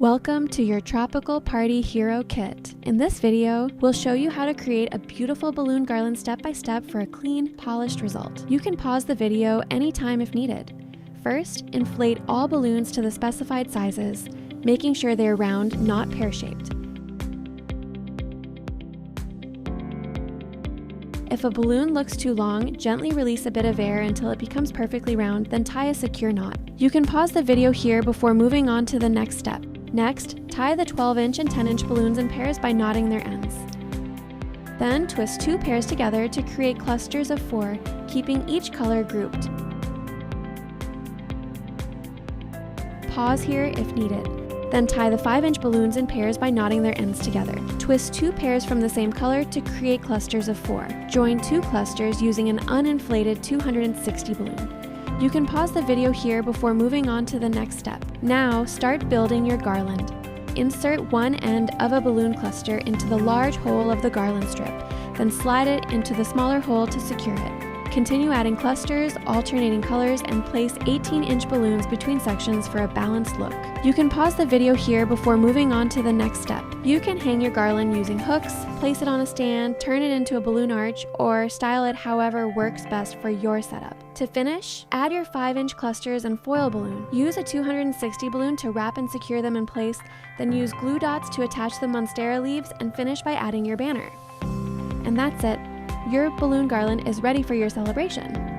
Welcome to your Tropical Party Hero Kit. In this video, we'll show you how to create a beautiful balloon garland step by step for a clean, polished result. You can pause the video anytime if needed. First, inflate all balloons to the specified sizes, making sure they are round, not pear-shaped. If a balloon looks too long, gently release a bit of air until it becomes perfectly round, then tie a secure knot. You can pause the video here before moving on to the next step. Next, tie the 12-inch and 10-inch balloons in pairs by knotting their ends. Then twist two pairs together to create clusters of 4, keeping each color grouped. Pause here if needed. Then tie the 5-inch balloons in pairs by knotting their ends together. Twist two pairs from the same color to create clusters of 4. Join two clusters using an uninflated 260 balloon. You can pause the video here before moving on to the next step. Now, start building your garland. Insert one end of a balloon cluster into the large hole of the garland strip, then slide it into the smaller hole to secure it. Continue adding clusters, alternating colors, and place 18-inch balloons between sections for a balanced look. You can pause the video here before moving on to the next step. You can hang your garland using hooks, place it on a stand, turn it into a balloon arch, or style it however works best for your setup. To finish, add your 5-inch clusters and foil balloon. Use a 260 balloon to wrap and secure them in place, then use glue dots to attach the monstera leaves and finish by adding your banner. And that's it. Your balloon garland is ready for your celebration.